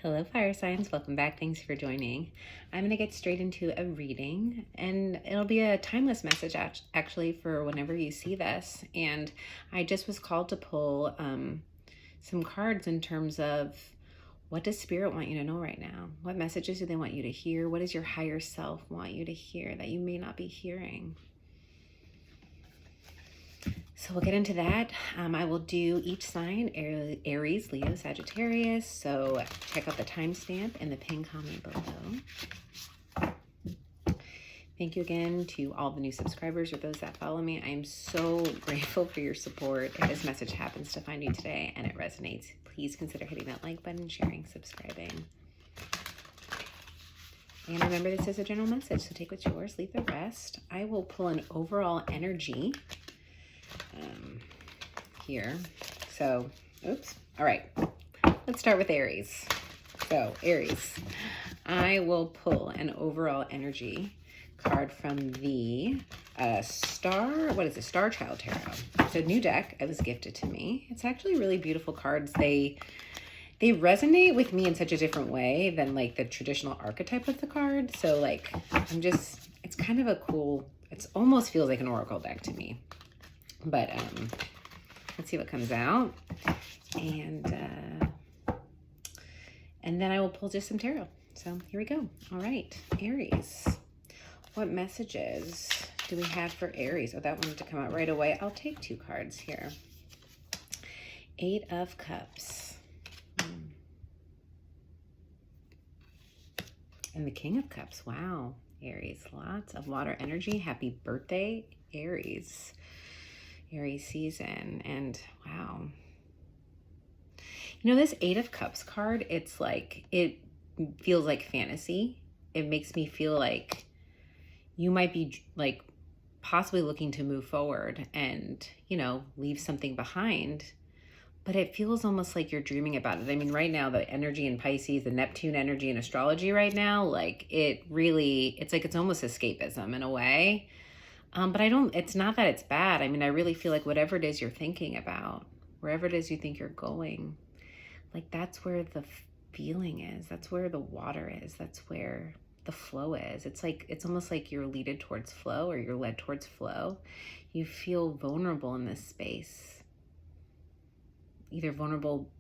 Hello, fire signs. Welcome back. Thanks for joining. I'm going to get straight into a reading, and it'll be a timeless message actually for whenever you see this. And I just was called to pull some cards in terms of what does Spirit want you to know right now? What messages do they want you to hear? What does your higher self want you to hear that you may not be hearing? So we'll get into that. I will do each sign, Aries, Leo, Sagittarius. So check out the timestamp in the pinned comment below. Thank you again to all the new subscribers or those that follow me. I am so grateful for your support. If this message happens to find you today and it resonates, please consider hitting that like button, sharing, subscribing. And remember, this is a general message, so take what's yours, leave the rest. I will pull an overall energy here. So, oops. All right. Let's start with Aries. So, Aries, I will pull an overall energy card from the Star Child Tarot. It's a new deck. It was gifted to me. It's actually really beautiful cards. They resonate with me in such a different way than like the traditional archetype of the card. So like, it's kind of a cool, it almost feels like an oracle deck to me. But let's see what comes out. And then I will pull just some tarot. So here we go. All right, Aries. What messages do we have for Aries? Oh, that wanted to come out right away. I'll take two cards here. 8 of Cups. And the King of Cups. Wow, Aries. Lots of water energy. Happy birthday, Aries. Aries season. And wow. You know, this 8 of Cups card, it's like, it feels like fantasy. It makes me feel like you might be like possibly looking to move forward and, you know, leave something behind, but it feels almost like you're dreaming about it. I mean, right now, the energy in Pisces, the Neptune energy in astrology right now, like it's like it's almost escapism in a way. But it's not that it's bad. I mean, I really feel like whatever it is you're thinking about, wherever it is you think you're going, like that's where the feeling is. That's where the water is. That's where the flow is. It's almost like you're leaded towards flow, or you're led towards flow. You feel vulnerable in this space. Either vulnerable,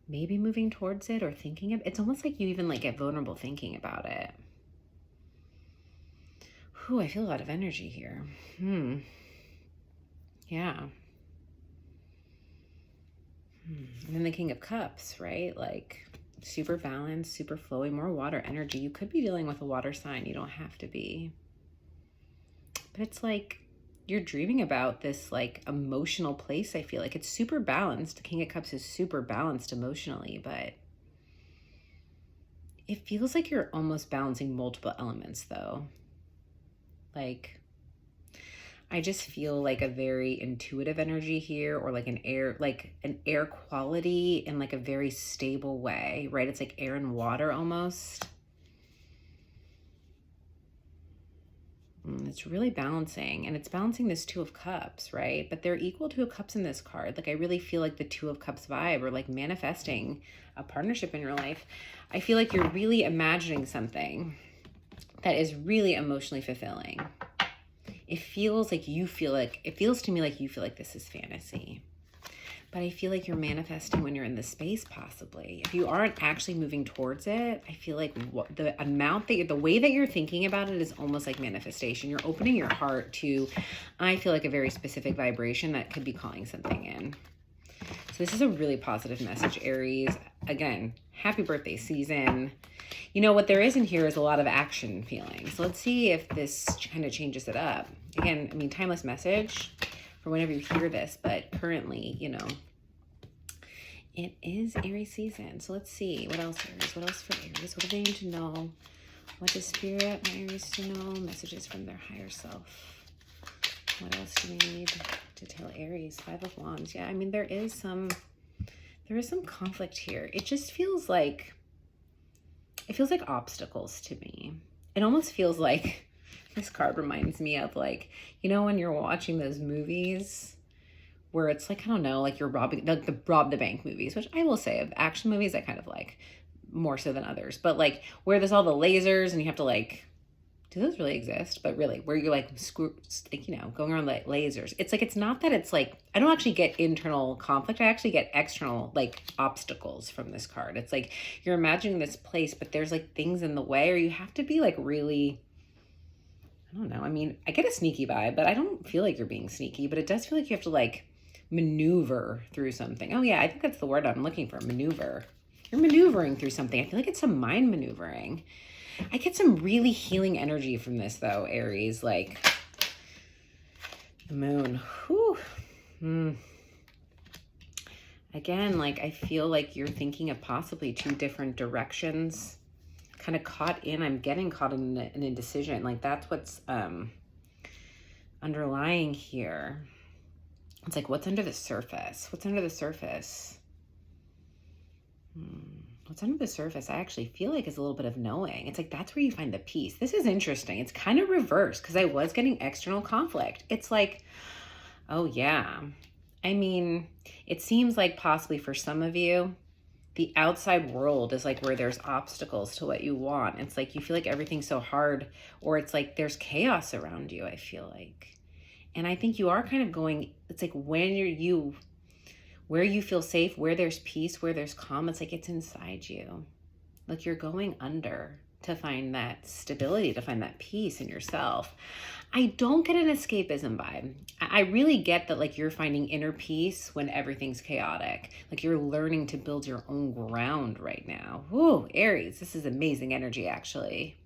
maybe moving towards it or thinking of it. It's almost like you even like get vulnerable thinking about it. Ooh, I feel a lot of energy here. Yeah. And then the King of Cups, right? Like super balanced, super flowy, more water energy. You could be dealing with a water sign. You don't have to be. But it's like you're dreaming about this like emotional place. I feel like it's super balanced. The King of Cups is super balanced emotionally, but it feels like you're almost balancing multiple elements though. Like, I just feel like a very intuitive energy here, or like an air quality in like a very stable way, right? It's like air and water almost. It's really balancing, and it's balancing this 2 of Cups, right? But they're equal 2 of Cups in this card. Like I really feel like the 2 of Cups vibe, or like manifesting a partnership in your life. I feel like you're really imagining something that is really emotionally fulfilling. It feels to me like you feel like this is fantasy. But I feel like you're manifesting when you're in this space, possibly. If you aren't actually moving towards it, I feel like the way that you're thinking about it is almost like manifestation. You're opening your heart to, I feel like, a very specific vibration that could be calling something in. So this is a really positive message, Aries. Again, happy birthday season. You know, what there is in here is a lot of action feelings. So let's see if this kind of changes it up. Again, I mean, timeless message for whenever you hear this, but currently, you know, it is Aries season. So let's see. What else, Aries? What else for Aries? What do they need to know? What does Spirit want Aries to know? Messages from their higher self. What else do we need to tell Aries? 5 of Wands. Yeah, I mean, there is some conflict here. It just feels like, obstacles to me. It almost feels like this card reminds me of, like, you know, when you're watching those movies where it's like, I don't know, like you're robbing, the rob the bank movies, which I will say, of action movies I kind of like. more so than others, but like where there's all the lasers and you have to like, do those really exist? But really, where you're like, like, you know, going around like lasers. It's like, it's not that it's like, I don't actually get internal conflict. I actually get external like obstacles from this card. It's like, you're imagining this place, but there's like things in the way, or you have to be like really, I don't know. I mean, I get a sneaky vibe, but I don't feel like you're being sneaky, but it does feel like you have to like maneuver through something. Oh yeah, I think that's the word I'm looking for, maneuver. You're maneuvering through something. I feel like it's some mind maneuvering. I get some really healing energy from this though, Aries, like the moon. Whew. Again, like I feel like you're thinking of possibly two different directions, kind of caught in, I'm getting caught in an indecision. Like that's what's underlying here. It's like, what's under the surface? What's under the surface? What's under the surface, I actually feel like is a little bit of knowing. It's like, that's where you find the peace. This is interesting. It's kind of reversed because I was getting external conflict. It's like, oh yeah. I mean, it seems like possibly for some of you, the outside world is like where there's obstacles to what you want. It's like, you feel like everything's so hard, or it's like there's chaos around you, I feel like. And I think you are kind of going, it's like when where you feel safe, where there's peace, where there's calm, it's like it's inside you. Like you're going under to find that stability, to find that peace in yourself. I don't get an escapism vibe. I really get that like you're finding inner peace when everything's chaotic. Like you're learning to build your own ground right now. Whoa, Aries, this is amazing energy actually.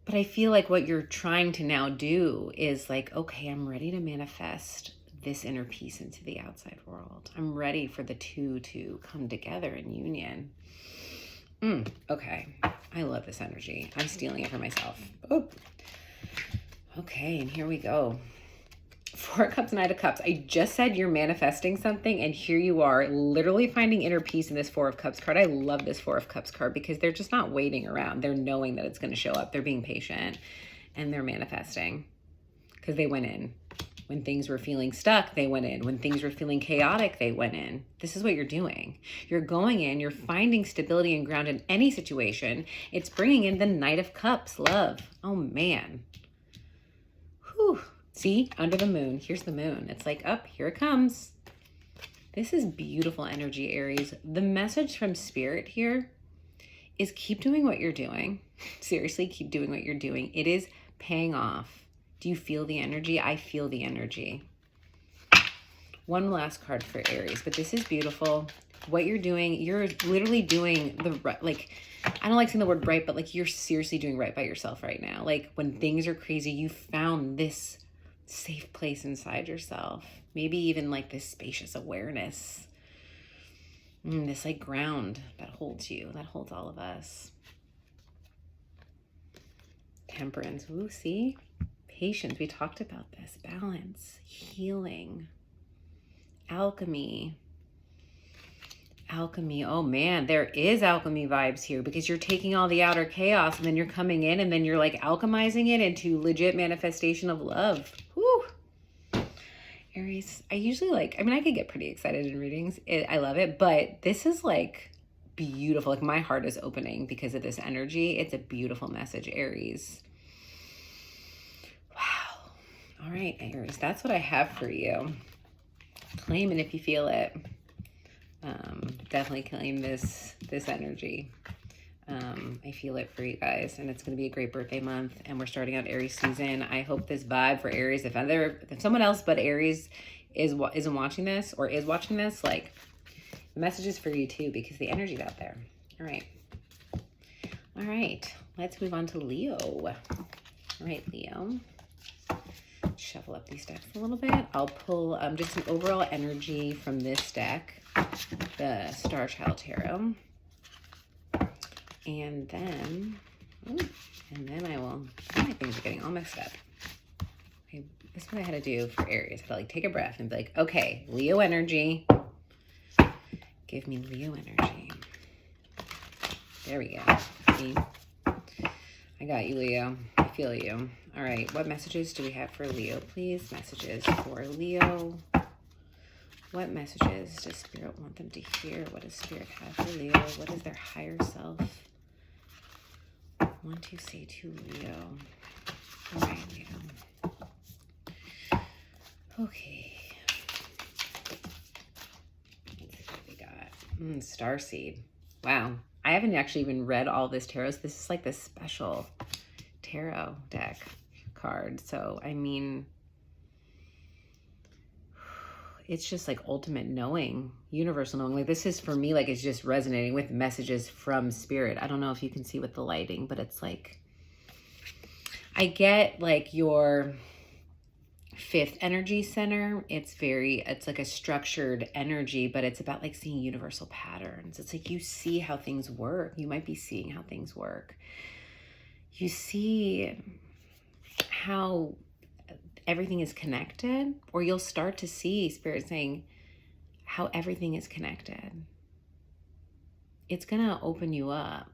But I feel like what you're trying to now do is like, okay, I'm ready to manifest this inner peace into the outside world. I'm ready for the two to come together in union. Okay, I love this energy. I'm stealing it for myself. Oh, okay, and here we go. Four of Cups, Knight of Cups. I just said you're manifesting something, and here you are literally finding inner peace in this Four of Cups card. I love this Four of Cups card because they're just not waiting around. They're knowing that it's going to show up. They're being patient, and they're manifesting because they went in. When things were feeling stuck, they went in. When things were feeling chaotic, they went in. This is what you're doing. You're going in, you're finding stability and ground in any situation. It's bringing in the Knight of Cups, love. Oh, man. Whew. See, under the moon. Here's the moon. It's like, up, here it comes. This is beautiful energy, Aries. The message from Spirit here is keep doing what you're doing. Seriously, keep doing what you're doing. It is paying off. Do you feel the energy? I feel the energy. One last card for Aries, but this is beautiful. What you're doing, you're literally doing the right, like, I don't like saying the word right, but like you're seriously doing right by yourself right now. Like when things are crazy, you found this safe place inside yourself. Maybe even like this spacious awareness. This like ground that holds you, that holds all of us. Temperance, ooh, see? Patience, we talked about this. Balance, healing, alchemy. Alchemy, oh man, there is alchemy vibes here because you're taking all the outer chaos and then you're coming in and then you're like alchemizing it into legit manifestation of love. Whew. Aries, I usually like, I mean, I could get pretty excited in readings. I love it, but this is like beautiful. Like my heart is opening because of this energy. It's a beautiful message, Aries. All right, Aries, that's what I have for you. Claim it if you feel it. Definitely claim this energy. I feel it for you guys, and it's going to be a great birthday month, and we're starting out Aries season. I hope this vibe for Aries, if someone else but Aries isn't watching this or is watching this, like, the message is for you too because the energy's out there. All right, let's move on to Leo. All right, Leo. Shuffle up these decks a little bit. I'll pull just some overall energy from this deck, the Star Child Tarot, and then I will. My things are getting all messed up. Okay, this is what I had to do for Aries. I had to like take a breath and be like, okay, Leo energy. Give me Leo energy. There we go. See? I got you, Leo. I feel you. All right, what messages do we have for Leo, please? Messages for Leo. What messages does Spirit want them to hear? What does Spirit have for Leo? What is their higher self? Want to say to Leo. All right, Leo. Okay. Let's see what we got. Starseed. Wow. I haven't actually even read all this tarot. This is like the special tarot deck card. So, I mean, it's just like ultimate knowing, universal knowing. Like this is for me, like it's just resonating with messages from Spirit. I don't know if you can see with the lighting, but it's like, I get like your fifth energy center. It's like a structured energy, but it's about like seeing universal patterns. It's like you see how things work. You might be seeing how things work. You see how everything is connected, or you'll start to see Spirit saying how everything is connected. It's gonna open you up.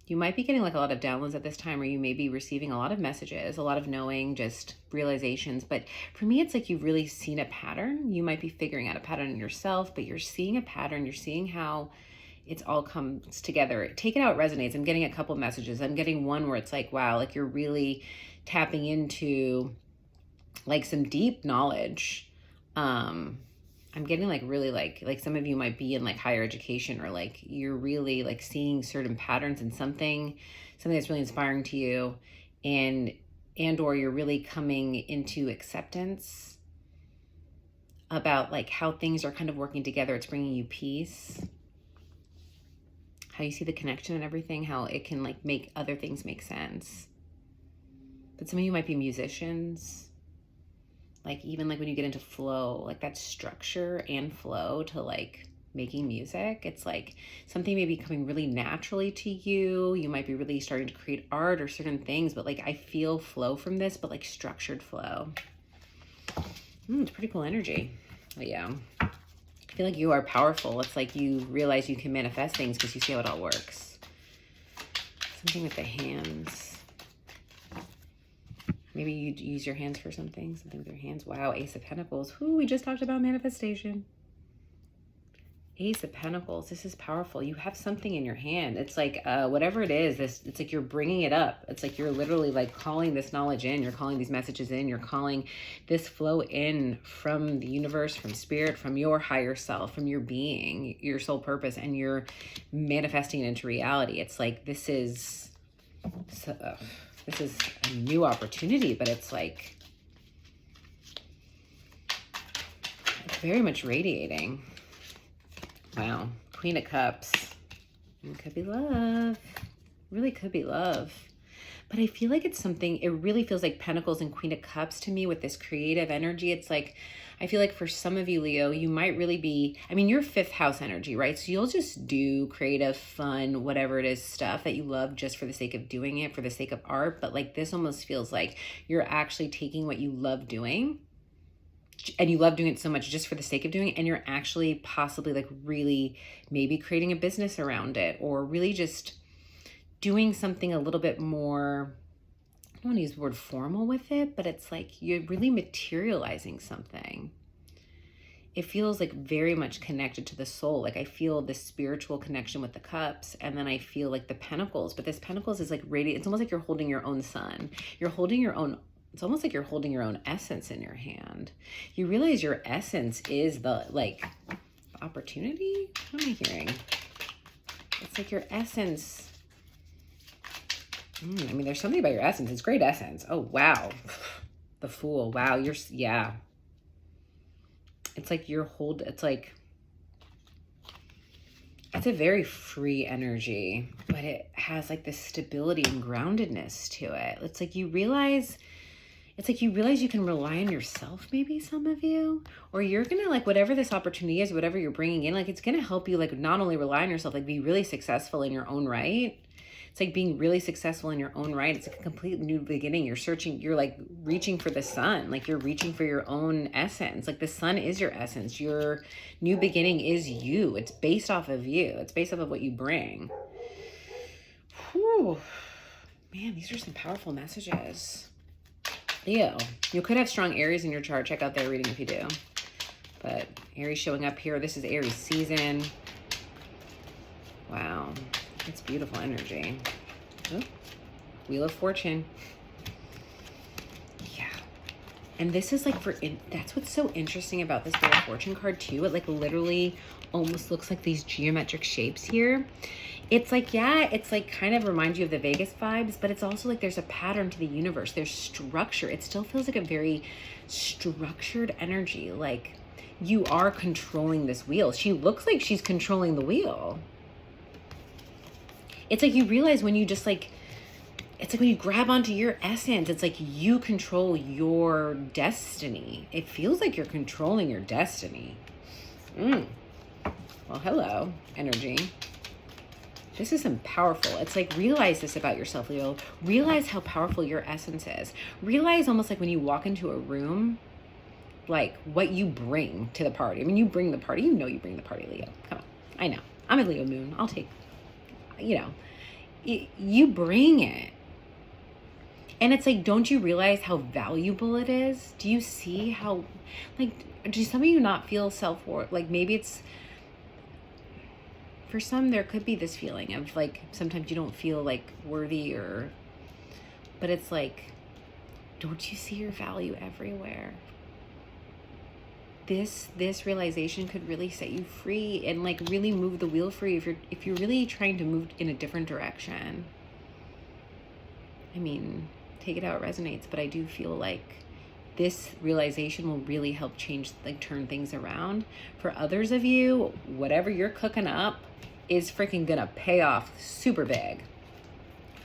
You might be getting like a lot of downloads at this time, or you may be receiving a lot of messages, a lot of knowing, just realizations. But for me, it's like you've really seen a pattern. You might be figuring out a pattern in yourself, but you're seeing a pattern. You're seeing how it's all comes together. Take it how it resonates. I'm getting a couple messages. I'm getting one where it's like, wow, like you're really tapping into like some deep knowledge. I'm getting like really like some of you might be in like higher education, or like you're really like seeing certain patterns in something that's really inspiring to you, and or you're really coming into acceptance about like how things are kind of working together. It's bringing you peace, how you see the connection and everything, how it can like make other things make sense. But some of you might be musicians. Like even like when you get into flow, like that structure and flow to like making music, it's like something may be coming really naturally to you. You might be really starting to create art or certain things, but like I feel flow from this, but like structured flow. It's pretty cool energy. But yeah, I feel like you are powerful. It's like you realize you can manifest things because you see how it all works. Something with the hands. Maybe you use your hands for something with your hands. Wow, Ace of Pentacles. Whoo, we just talked about manifestation. Ace of Pentacles, this is powerful. You have something in your hand. It's like, whatever it is, it's like you're bringing it up. It's like you're literally like calling this knowledge in. You're calling these messages in. You're calling this flow in from the universe, from Spirit, from your higher self, from your being, your soul purpose, and you're manifesting it into reality. It's like this is a new opportunity, but it's like it's very much radiating. Wow. Queen of Cups. It could be love. Really could be love. But I feel like it's something, it really feels like Pentacles and Queen of Cups to me with this creative energy. It's like, I feel like for some of you, Leo, you might really be, I mean, you're fifth house energy, right? So you'll just do creative, fun, whatever it is, stuff that you love just for the sake of doing it, for the sake of art. But like this almost feels like you're actually taking what you love doing, and you love doing it so much just for the sake of doing it, and you're actually possibly like really maybe creating a business around it, or really just doing something a little bit more, I don't want to use the word formal with it, but it's like you're really materializing something. It feels like very much connected to the soul. Like I feel this spiritual connection with the cups, and then I feel like the pentacles, but this pentacles is like radiant. It's almost like you're holding your own sun. You're holding your own, it's almost like you're holding your own essence in your hand. You realize your essence is the like opportunity. What am I hearing? It's like your essence. I mean, there's something about your essence. It's great essence. Oh, wow. The Fool. Wow. Yeah. It's like it's like, it's a very free energy, but it has like this stability and groundedness to it. It's like you realize you can rely on yourself, maybe some of you, or you're going to like, whatever this opportunity is, whatever you're bringing in, like it's going to help you like not only rely on yourself, like be really successful in your own right. It's like being really successful in your own right. It's like a complete new beginning. You're like reaching for the sun. Like you're reaching for your own essence. Like the sun is your essence. Your new beginning is you. It's based off of you. It's based off of what you bring. Whew. Man, these are some powerful messages. Leo, you could have strong Aries in your chart. Check out their reading if you do. But Aries showing up here. This is Aries season. Wow. It's beautiful energy. Oh, Wheel of Fortune. Yeah. And this is like that's what's so interesting about this Wheel of Fortune card too. It like literally almost looks like these geometric shapes here. It's like, yeah, it's like kind of reminds you of the Vegas vibes, but it's also like there's a pattern to the universe. There's structure. It still feels like a very structured energy. Like you are controlling this wheel. She looks like she's controlling the wheel. It's like you realize when you just like, it's like when you grab onto your essence, it's like you control your destiny. It feels like you're controlling your destiny. Well, hello, energy. This is some powerful. It's like realize this about yourself, Leo. Realize how powerful your essence is. Realize almost like when you walk into a room, like what you bring to the party. When you bring the party, you know you bring the party, Leo. Come on. I know. I'm a Leo moon. I'll take, you know, you bring it. And it's like, don't you realize how valuable it is? Do you see how, like, do some of you not feel self-worth? Like maybe it's, for some, there could be this feeling of like, sometimes you don't feel like worthy but it's like, don't you see your value everywhere? This realization could really set you free and like really move the wheel for you if you're really trying to move in a different direction. I mean, take it how it resonates, but I do feel like this realization will really help change, like turn things around. For others of you, whatever you're cooking up is freaking gonna pay off super big.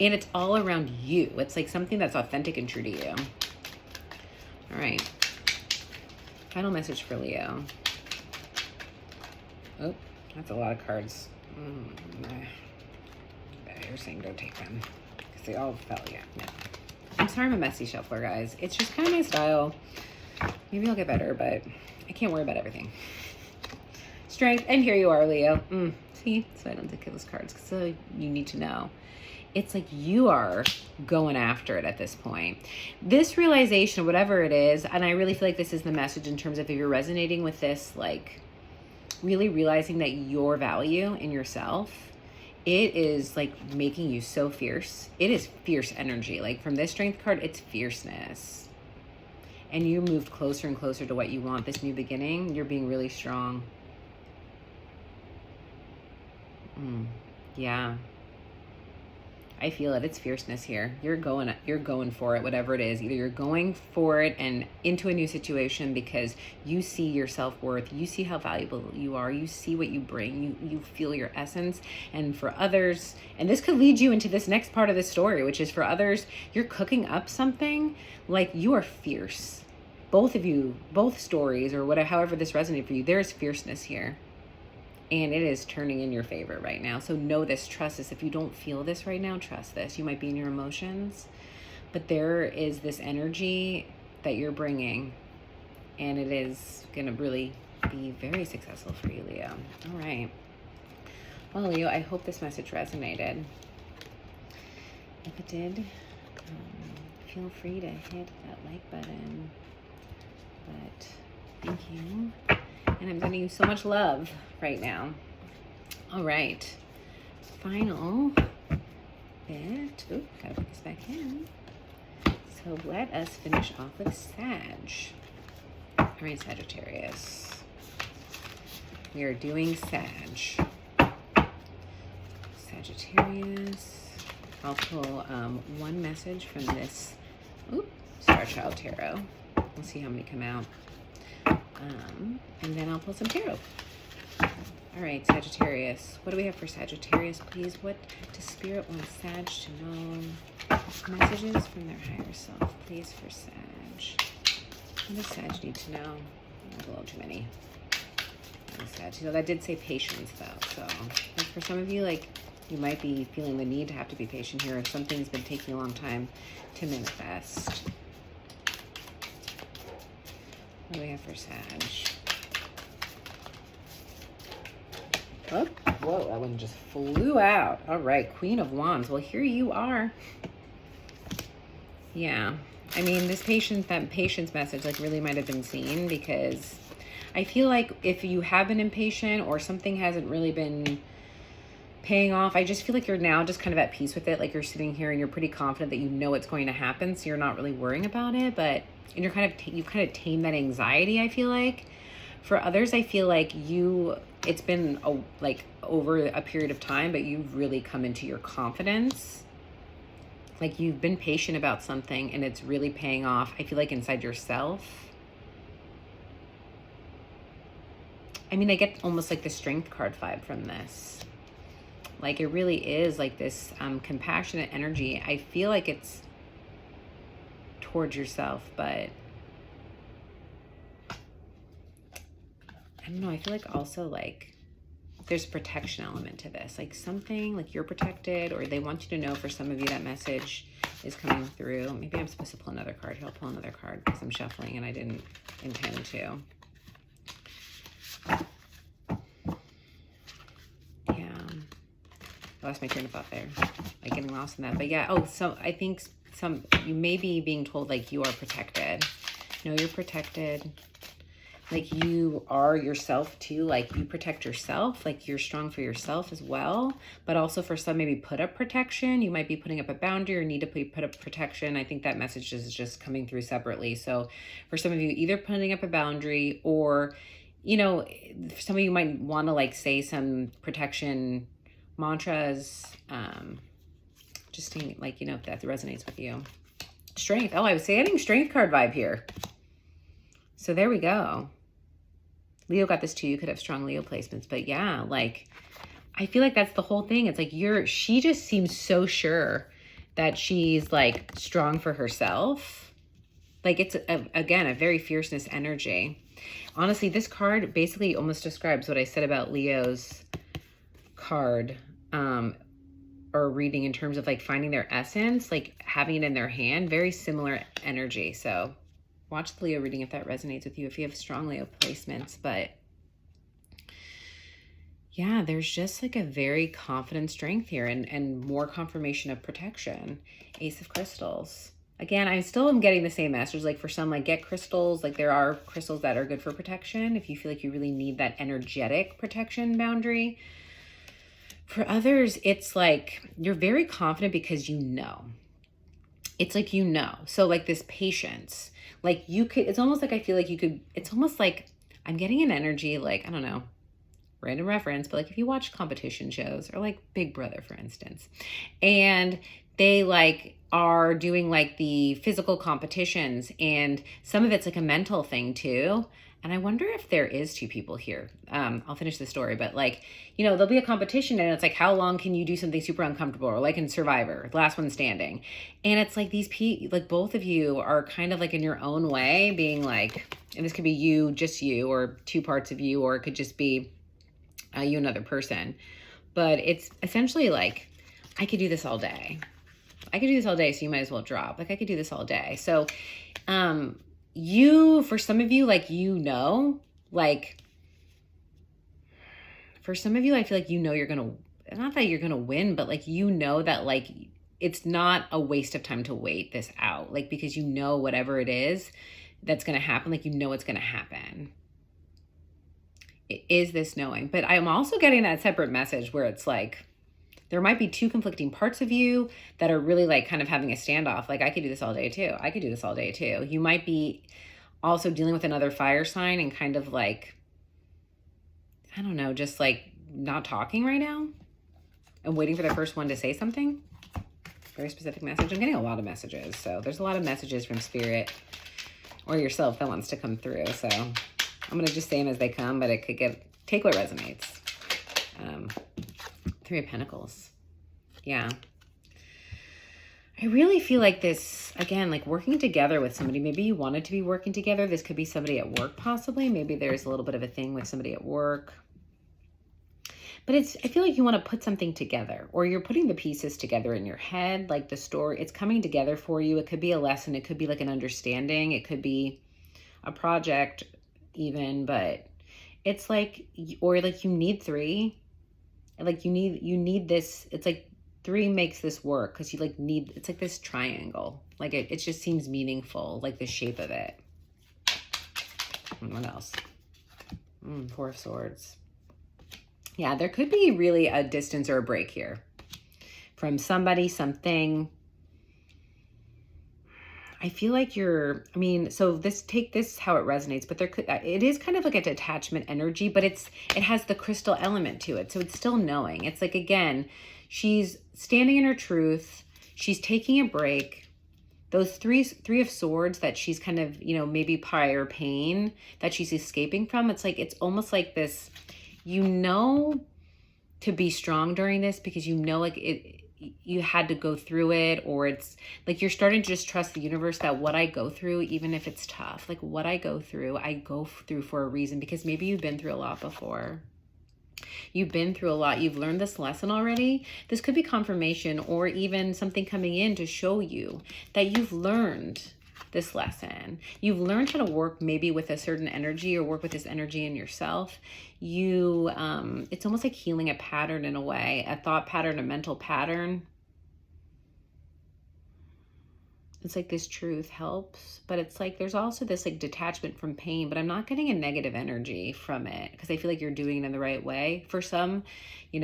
And it's all around you. It's like something that's authentic and true to you. All right. Final message for Leo. Oh, that's a lot of cards. You're saying don't take them. Because they all fell, yeah. No. I'm sorry I'm a messy shuffler, guys. It's just kind of my style. Maybe I'll get better, but I can't worry about everything. Strength, and here you are, Leo. See, so I don't take those cards because you need to know. It's like you are going after it at this point. This realization, whatever it is, and I really feel like this is the message in terms of if you're resonating with this, like really realizing that your value in yourself, it is like making you so fierce. It is fierce energy. Like from this strength card, it's fierceness. And you moved closer and closer to what you want, this new beginning. You're being really strong. Yeah. I feel it. It's fierceness here. You're going for it, whatever it is. Either you're going for it and into a new situation because you see your self-worth, you see how valuable you are, you see what you bring, you feel your essence. And for others, and this could lead you into this next part of the story, which is for others, you're cooking up something like you are fierce. Both of you, both stories or whatever, however this resonates for you, there's fierceness here. And it is turning in your favor right now. So know this, trust this. If you don't feel this right now, trust this. You might be in your emotions, but there is this energy that you're bringing, and it is going to really be very successful for you, Leo. All right. Well, Leo, I hope this message resonated. If it did, feel free to hit that like button. But thank you. And I'm sending you so much love right now. All right. Final bit. Oop, gotta put this back in. So let us finish off with Sag. All right, Sagittarius. We are doing Sag. Sagittarius. I'll pull one message from this Star Child Tarot. We'll see how many come out. And then I'll pull some tarot. All right, Sagittarius. What do we have for Sagittarius, please? What does Spirit want Sag to know? Messages from their higher self, please, for Sag. What does Sag need to know? That's a little too many. Sag. You know, that did say patience, though. So, like for some of you, like, you might be feeling the need to have to be patient here. If something's been taking a long time to manifest. What do we have for Sag? Oh, whoa, that one just flew out. All right, Queen of Wands. Well, here you are. Yeah. I mean, that patience message, like, really might have been seen because I feel like if you have been impatient or something hasn't really been paying off, I just feel like you're now just kind of at peace with it. Like you're sitting here and you're pretty confident that you know it's going to happen, so you're not really worrying about it. But and you're kind of you kind of tame that anxiety, I feel like. For others, I feel like it's been like over a period of time, but you've really come into your confidence. Like you've been patient about something and it's really paying off, I feel like, inside yourself. I mean, I get almost like the Strength card vibe from this. Like it really is like this compassionate energy. I feel like it's towards yourself, but I don't know. I feel like also like there's a protection element to this. Like something like you're protected, or they want you to know. For some of you, that message is coming through. Maybe I'm supposed to pull another card. Here, I'll pull another card because I'm shuffling and I didn't intend to. Yeah. I lost my train of thought there. Like getting lost in that. But yeah, oh, so I think you may be being told like you are protected. No, you're protected. Like you are yourself too. Like you protect yourself. Like you're strong for yourself as well. But also for some, maybe put up protection. You might be putting up a boundary or need to put up protection. I think that message is just coming through separately. So for some of you, either putting up a boundary or, you know, some of you might want to like say some protection mantras. Just seeing like, you know, if that resonates with you. Strength. Oh, I was getting Strength card vibe here. So there we go. Leo got this too. You could have strong Leo placements, but yeah, like, I feel like that's the whole thing. It's like she just seems so sure that she's like strong for herself. Like it's, again, a very fierceness energy. Honestly, this card basically almost describes what I said about Leo's card, or reading in terms of like finding their essence, like having it in their hand, very similar energy. So watch the Leo reading if that resonates with you, if you have strong Leo placements. But yeah, there's just like a very confident strength here and more confirmation of protection. Ace of Crystals. Again, I still am getting the same message. Like for some, like get crystals. Like there are crystals that are good for protection if you feel like you really need that energetic protection boundary. For others, it's like you're very confident because you know. It's like you know. So like this patience. Like you could, it's almost like I feel like you could, it's almost like I'm getting an energy like, I don't know, random reference, but like if you watch competition shows or like Big Brother, for instance, and they like are doing like the physical competitions and some of it's like a mental thing too. And I wonder if there is two people here. I'll finish the story, but like, you know, there'll be a competition and it's like, how long can you do something super uncomfortable? Or like in Survivor, last one standing. And it's like like both of you are kind of like in your own way being like, and this could be you, just you, or two parts of you, or it could just be you, another person. But it's essentially like, I could do this all day. I could do this all day, so you might as well drop. Like I could do this all day. So, for some of you, like, you know, like, for some of you, I feel like, you know, you're going to, not that you're going to win, but like, you know that like, it's not a waste of time to wait this out. Like, because you know, whatever it is that's going to happen, like, you know, it's going to happen. It is this knowing, but I'm also getting that separate message where it's like, there might be two conflicting parts of you that are really like kind of having a standoff. Like I could do this all day too. I could do this all day too. You might be also dealing with another fire sign and kind of like, I don't know, just like not talking right now and waiting for the first one to say something. Very specific message. I'm getting a lot of messages. So there's a lot of messages from Spirit or yourself that wants to come through. So I'm going to just say them as they come, but it could take what resonates. Three of Pentacles. Yeah. I really feel like this, again, like working together with somebody. Maybe you wanted to be working together. This could be somebody at work, possibly. Maybe there's a little bit of a thing with somebody at work. But I feel like you want to put something together, or you're putting the pieces together in your head, like the story, it's coming together for you. It could be a lesson. It could be like an understanding. It could be a project even, but it's like, or like you need three. Like you need this, it's like three makes this work because you like need, it's like this triangle. Like it just seems meaningful, like the shape of it. And what else? Four of Swords. Yeah, there could be really a distance or a break here from somebody, something. I feel like so take this how it resonates, but it is kind of like a detachment energy, but it has the crystal element to it. So it's still knowing. It's like, again, she's standing in her truth. She's taking a break. Those three of Swords that she's kind of, maybe prior pain that she's escaping from. It's like, it's almost like this, to be strong during this because you had to go through it, or it's like you're starting to just trust the universe that what I go through, even if it's tough, like what I go through for a reason, because maybe you've been through a lot before. You've been through a lot. You've learned this lesson already. This could be confirmation or even something coming in to show you that you've learned this lesson. You've learned how to work maybe with a certain energy or work with this energy in yourself. It's almost like healing a pattern in a way, a thought pattern, a mental pattern. It's like this truth helps, but it's like there's also this like detachment from pain, but I'm not getting a negative energy from it because I feel like you're doing it in the right way. For some, it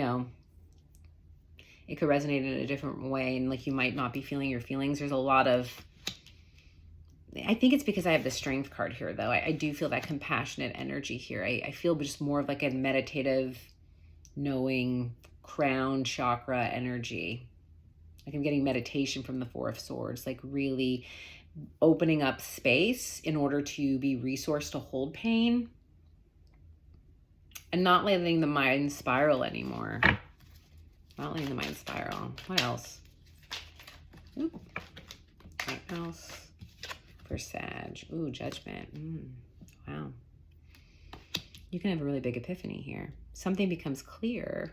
could resonate in a different way, and like you might not be feeling your feelings. There's a lot of, I think it's because I have the Strength card here, though. I do feel that compassionate energy here. I feel just more of like a meditative, knowing, crown chakra energy. Like I'm getting meditation from the Four of Swords, like really opening up space in order to be resourced to hold pain and not letting the mind spiral anymore. Not letting the mind spiral. What else? Ooh. What else for Sag? Ooh, Judgment. Wow. You can have a really big epiphany here. Something becomes clear.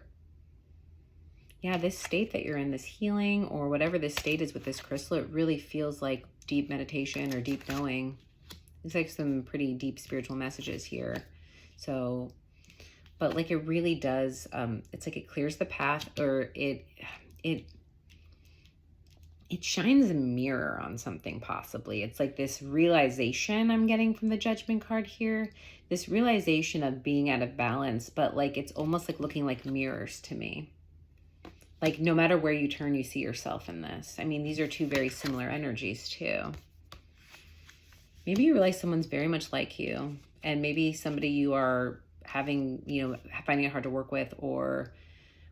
Yeah, this state that you're in, this healing or whatever this state is with this crystal, it really feels like deep meditation or deep knowing. It's like some pretty deep spiritual messages here. So, but like it really does, it's like it clears the path, or it shines a mirror on something possibly. It's like this realization I'm getting from the Judgment card here. This realization of being out of balance, but like it's almost like looking like mirrors to me. Like no matter where you turn, you see yourself in this. I mean, these are two very similar energies too. Maybe you realize someone's very much like you, and maybe somebody you are having, finding it hard to work with or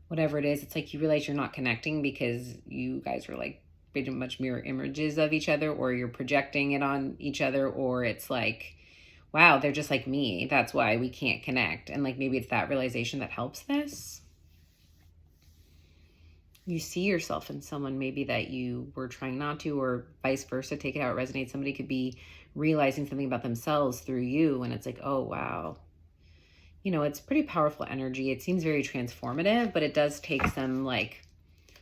whatever it is. It's like you realize you're not connecting because you guys are like pretty much mirror images of each other, or you're projecting it on each other, or it's like, wow, they're just like me. That's why we can't connect. And like maybe it's that realization that helps this. You see yourself in someone maybe that you were trying not to, or vice versa. Take it how it resonates. Somebody could be realizing something about themselves through you, and it's like, oh, wow. It's pretty powerful energy. It seems very transformative, but it does take some, like,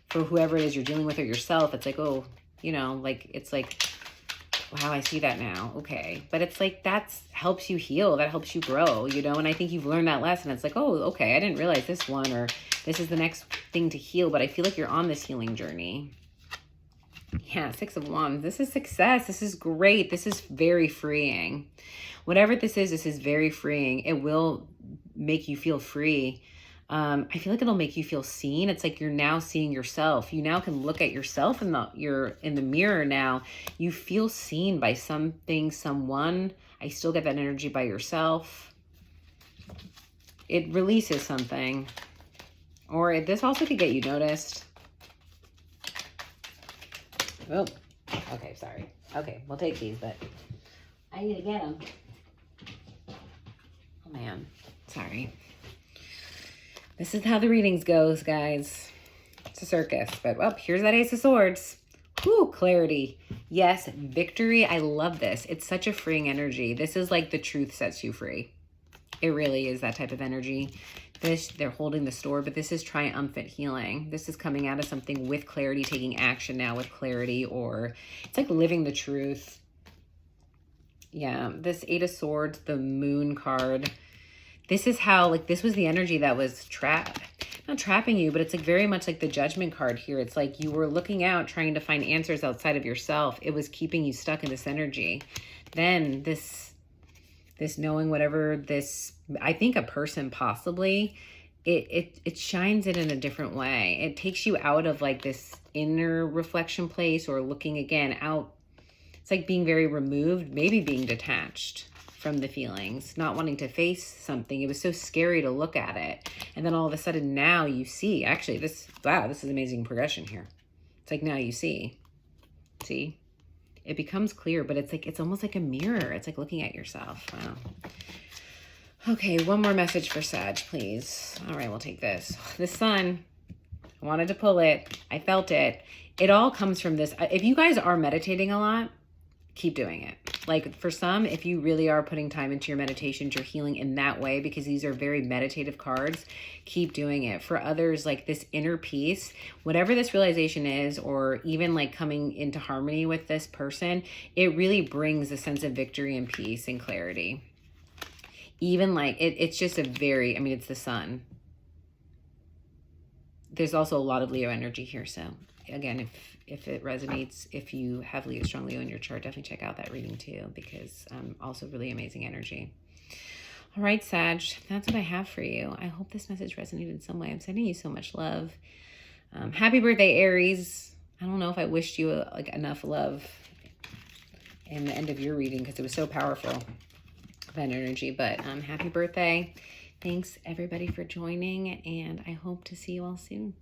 for whoever it is you're dealing with or yourself, it's like, oh, like, it's like, wow, I see that now. Okay. But it's like, helps you heal. That helps you grow, and I think you've learned that lesson. It's like, oh, okay, I didn't realize this one, or this is the next thing to heal, but I feel like you're on this healing journey. Yeah, Six of Wands. This is success. This is great. This is very freeing. Whatever this is very freeing. It will make you feel free. I feel like it'll make you feel seen. It's like you're now seeing yourself. You now can look at yourself you're in the mirror now. You feel seen by something, someone. I still get that energy by yourself. It releases something. Or this also could get you noticed. Oh, okay, sorry. Okay, we'll take these, but I need to get them. Oh, man. Sorry. This is how the readings goes, guys. It's a circus. But, well, here's that Ace of Swords. Whew, clarity. Yes, victory. I love this. It's such a freeing energy. This is like the truth sets you free. It really is that type of energy. They're holding the store, but this is triumphant healing. This is coming out of something with clarity, taking action now with clarity, or it's like living the truth. Yeah, this Eight of Swords, the Moon card. This is how, like, this was the energy that was not trapping you, but it's like very much like the Judgment card here. It's like you were looking out, trying to find answers outside of yourself. It was keeping you stuck in this energy. Then this This knowing whatever this, I think a person possibly, it shines it in a different way. It takes you out of like this inner reflection place or looking again out. It's like being very removed, maybe being detached from the feelings, not wanting to face something. It was so scary to look at it. And then all of a sudden now you see, actually this, wow, this is amazing progression here. It's like now you see, it becomes clear, but it's like, it's almost like a mirror. It's like looking at yourself. Wow. Okay, one more message for Sag, please. All right, we'll take this. The Sun, I wanted to pull it. I felt it. It all comes from this. If you guys are meditating a lot, keep doing it. Like for some, if you really are putting time into your meditations, you're healing in that way because these are very meditative cards, keep doing it. For others, like this inner peace, whatever this realization is, or even like coming into harmony with this person, it really brings a sense of victory and peace and clarity. Even like, it's just a very, I mean, it's the Sun. There's also a lot of Leo energy here. So again, if it resonates, if you have Leo, strong Leo in your chart, definitely check out that reading too, because also really amazing energy. All right, Sag, that's what I have for you. I hope this message resonated in some way. I'm sending you so much love. Happy birthday, Aries. I don't know if I wished you like enough love in the end of your reading because it was so powerful, that energy, but happy birthday. Thanks everybody for joining, and I hope to see you all soon.